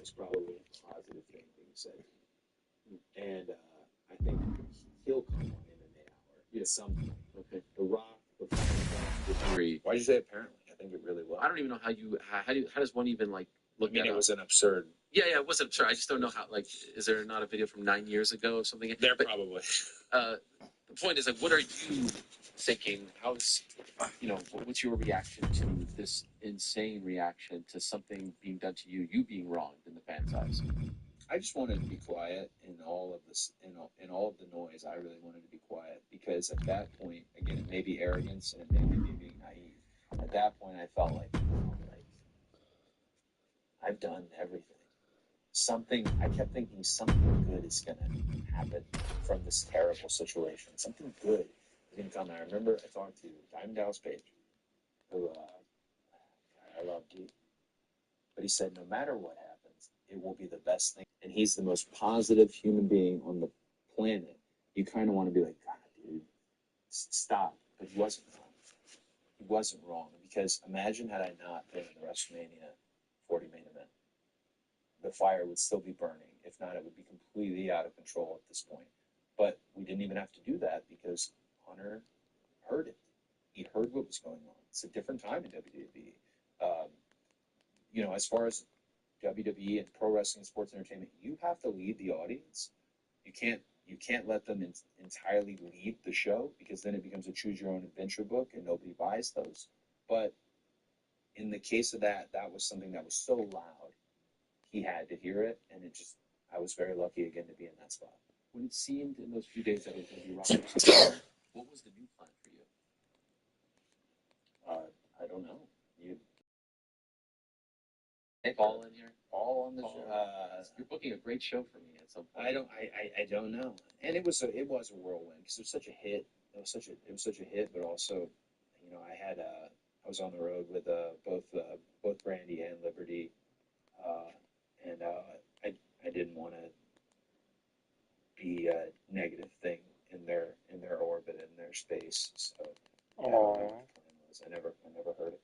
was probably a positive thing that he said. And I think he'll come on MMA Hour. Yeah, something. Okay. The Rock, the Three. Why'd you say apparently? I think it really will. I don't even know how does one even like look at it? It was an absurd. Yeah, it was absurd. I just don't know how, like, is there not a video from 9 years ago or something? Probably. The point is, like, what are you thinking? How's, what's your reaction to this insane reaction to something being done to you being wronged in the fans' eyes? I just wanted to be quiet in all of this, in all of the noise. I really wanted to be quiet because at that point, again, it may be arrogance and it may be being naive. At that point, I felt like I've done everything. I kept thinking something good is going to happen from this terrible situation. Something good is going to come. And I remember I talked to Diamond Dallas Page, who I love deep. But he said, no matter what happens, it will be the best thing. And he's the most positive human being on the planet. You kind of want to be like, God, dude, stop. But he wasn't wrong. He wasn't wrong. Because imagine had I not been in the WrestleMania 40 main event. The fire would still be burning. If not, it would be completely out of control at this point. But we didn't even have to do that because Hunter heard it. He heard what was going on. It's a different time in WWE. As far as WWE and pro wrestling and sports entertainment, you have to lead the audience. You can't let them entirely lead the show because then it becomes a choose your own adventure book and nobody buys those. But in the case of that was something that was so loud. He had to hear it, and I was very lucky again to be in that spot. When it seemed in those few days that it was going to be rough, what was the new plan for you? I don't know. All in here? All on the show. You're booking a great show for me at some point. I don't know. And it was a whirlwind because it was such a hit. It was such a hit, but also, I was on the road with both Brandy and Liberty. And I didn't want to be a negative thing in their orbit, in their space. So I never heard it.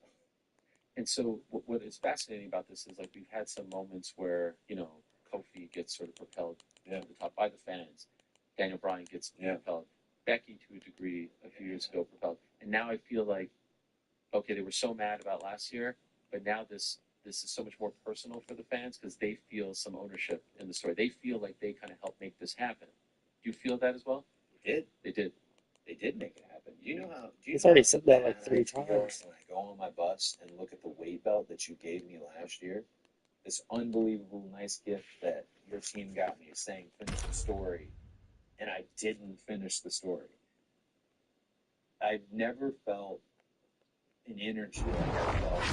And so what is fascinating about this is, like, we've had some moments where, Kofi gets sort of propelled to the top by the fans. Daniel Bryan gets propelled. Becky, to a degree, a few years ago, propelled. And now I feel like, okay, they were so mad about last year, but now this is so much more personal for the fans because they feel some ownership in the story. They feel like they kind of helped make this happen. Do you feel that as well? They did. They did make it happen. He's already said that like 3 times. When I go on my bus and look at the weight belt that you gave me last year, this unbelievable nice gift that your team got me, saying finish the story, and I didn't finish the story. I've never felt an energy like I felt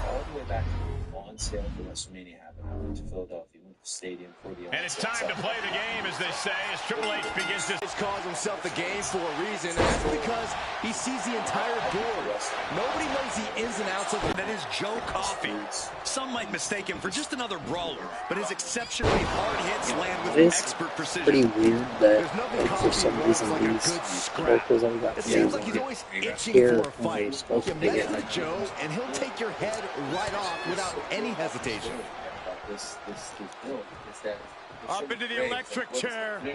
all the way back to on sale for WrestleMania happened. I went to Philadelphia, went to the stadium for the and it's time to play the game, as they say, as Triple H begins to calls himself the game for a reason, and that's because he sees the entire board. Nobody knows the ins and outs of it. That is Joe Coffey. Some might mistake him for just another brawler, but his exceptionally hard hits land with expert precision. Pretty weird that for some reason these locals only got it seems like he's always itching for a fight. You mess with Joe, and he'll take your head right off without any hesitation. This bill is that up into the electric chair. Oh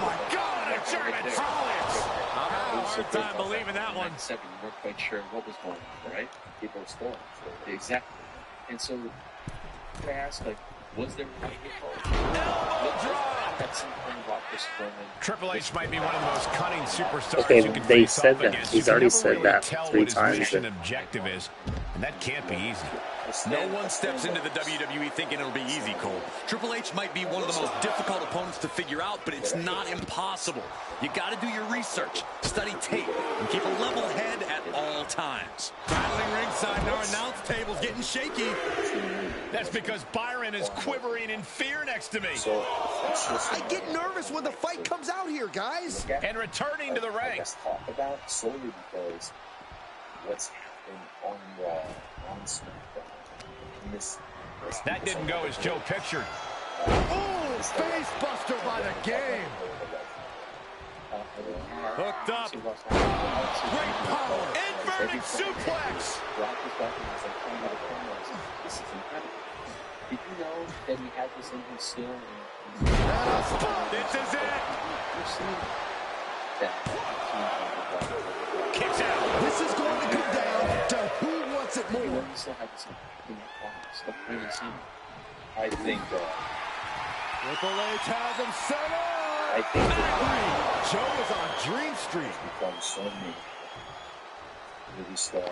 my God, a German suplex! Hard time believing that one. Second, you weren't quite sure what was going on, right? People were scoring. Exactly. And so, I ask, like, was there a elbow drop? Triple H might be one of the most cunning superstars you can face off against. He's already said that 3 times. Mission objective is, and that can't be easy. No one steps into the WWE thinking it'll be easy, Cole. Triple H might be one of the most difficult opponents to figure out, but it's not impossible. You got to do your research, study tape, and keep a level head at all times. Battling ringside, and our announce table's getting shaky. That's because Byron is quivering in fear next to me. I get nervous when the fight comes out here, guys. And returning to the ring. Talk about solely because what's happened on Raw, on SmackDown. That didn't go as Joe pictured. Oh, face buster by the game. Hooked up. Great power. Inverted suplex. Did you know that he had this in him still? This is it. You've seen that. Kicks out. This is going to come down to who wants it more. You still have this in that corner. Stuff we haven't seen. I think Triple H has him set up. I think Joe is on Dream Street. become so many movie star.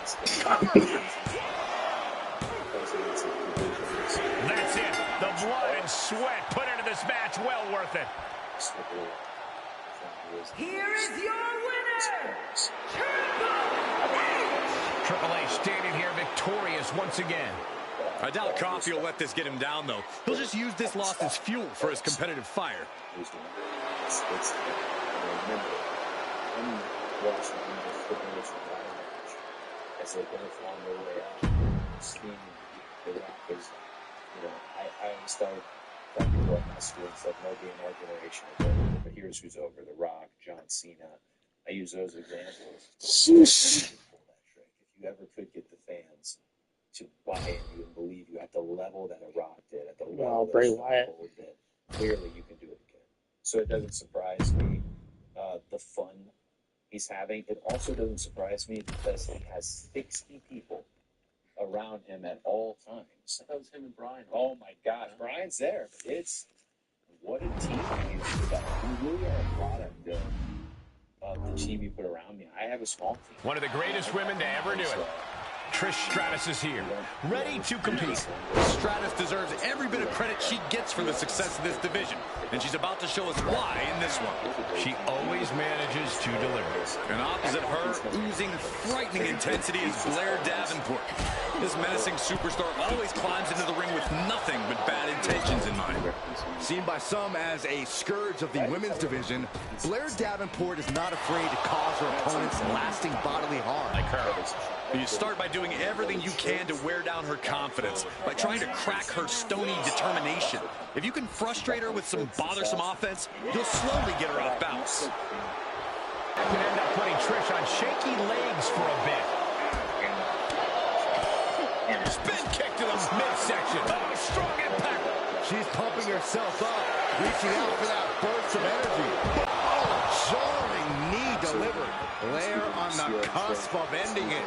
That's it. The blood and sweat put into this match. Well worth it. Here is your winner, Triple H standing here victorious once again. I doubt Coffey will let this get him down, though. He'll just use this loss as fuel for his competitive fire. As they both on their way out, seeing the Rock is, I always thought that people at my school said there'll be an our generation of over, but here's who's over: The Rock, John Cena. I use those examples. If you ever could get the fans to buy into you and believe you at the level that a Rock did, at the level that Stone Cold did, clearly you can do it again. So it doesn't surprise me the fun he's having. It also doesn't surprise me because he has 60 people around him at all times. That was him and Brian. Oh my gosh, Brian's there. It's what a team he is for that. We really are a product of the team you put around me. I have a small team. One of the greatest women to ever do it. Trish Stratus is here, ready to compete. Stratus deserves every bit of credit she gets for the success of this division, and she's about to show us why in this one. She always manages to deliver. And opposite her, oozing frightening intensity, is Blair Davenport. This menacing superstar always climbs into the ring with nothing but bad intentions in mind. Seen by some as a scourge of the women's division, Blair Davenport is not afraid to cause her opponents lasting bodily harm. Like her. You start by doing everything you can to wear down her confidence, by trying to crack her stony determination. If you can frustrate her with some bothersome offense, you'll slowly get her off balance. That could end up putting Trish on shaky legs for a bit. Spin kick to the midsection. Oh, strong impact. She's pumping herself up, reaching out for that burst of energy. Oh, jarring knee delivered. Blair on the cusp of ending it.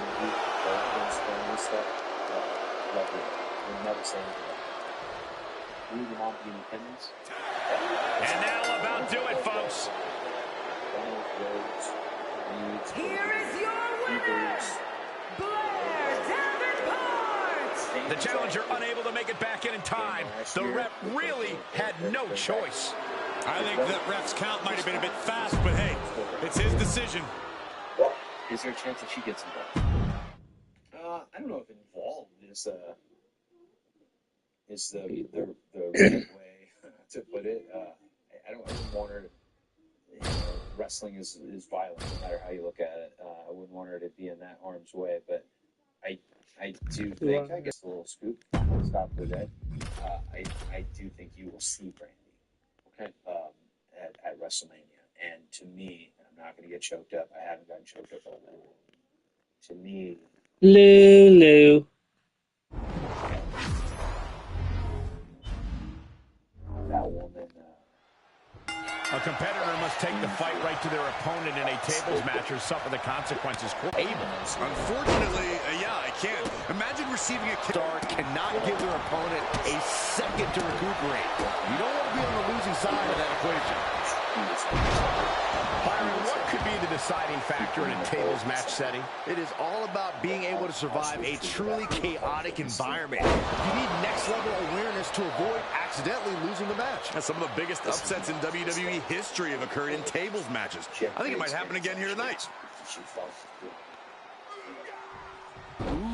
And that'll about do it, folks. Here is your winner, Blair Davenport. The challenger unable to make it back in time. The ref really had no choice. I think that ref's count might have been a bit fast, but hey, it's his decision. Is there a chance that she gets involved? I don't know if involved is the right way to put it. I wouldn't want her. Wrestling is violent, no matter how you look at it. I wouldn't want her to be in that harm's way, but I do think, I guess a little scoop, final stop for that. I do think you will see Brandy, okay, at WrestleMania. And to me, I'm not going to get choked up. I haven't gotten choked up all night. To me, Lulu. that woman. A competitor must take the fight right to their opponent in a tables match or suffer the consequences. Unfortunately, yeah, I can't. Imagine receiving a kick. Star cannot give their opponent a second to recuperate. You don't want to be on the losing side of that equation. Byron, what could be the deciding factor in a tables match setting? It is all about being able to survive a truly chaotic environment. You need next-level awareness to avoid accidentally losing the match. Some of the biggest upsets in WWE history have occurred in tables matches. I think it might happen again here tonight.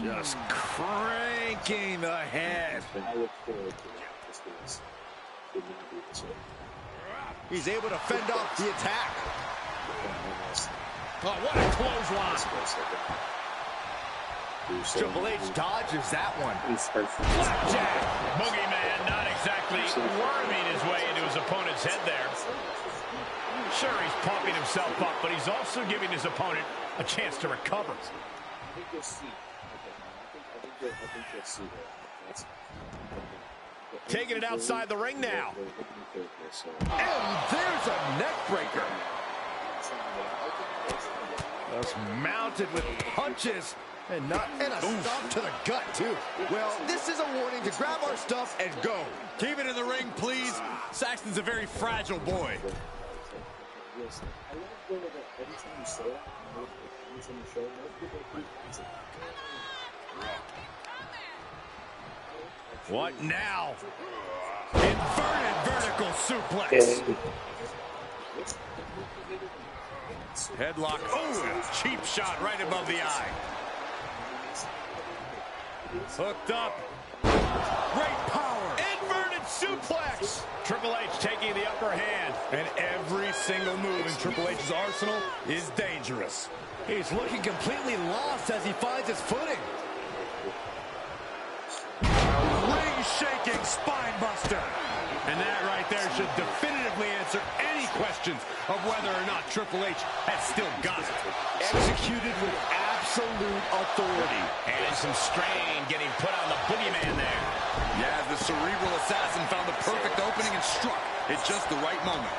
Just cranking the head. He's able to fend off the attack. Oh, what a clothesline. Triple H dodges that one. Blackjack. Boogeyman not exactly worming his way into his opponent's head there. Sure, he's pumping himself up, but he's also giving his opponent a chance to recover. I think you'll see. you'll see that. Taking it outside the ring now. And there's a neck breaker. Just mounted with punches. And a stop to the gut, too. Well, this is a warning to grab our stuff and go. Keep it in the ring, please. Saxton's a very fragile boy. What now? Inverted vertical suplex. Headlock. Oh, cheap shot right above the eye. Hooked up. Great power. Inverted suplex. Triple H taking the upper hand. And every single move in Triple H's arsenal is dangerous. He's looking completely lost as he finds his footing. Ring-shaking spine buster. And that right there should definitively answer any questions of whether or not Triple H has still got it. Executed with absolute authority. And some strain getting put on the boogeyman there. Yeah, the cerebral assassin found the perfect opening and struck at just the right moment.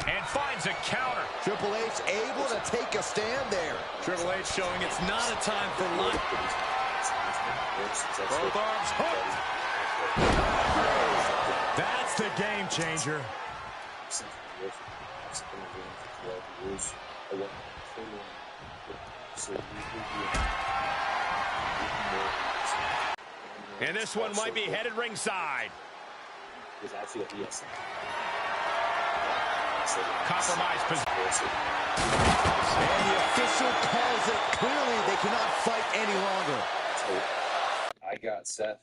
And finds a counter. Triple H able to take a stand there. Triple H showing it's not a time for luck. Both arms hooked. That's the game changer. And this one might be headed ringside. Compromise position. And the official calls it. Clearly, they cannot fight any longer. I got Seth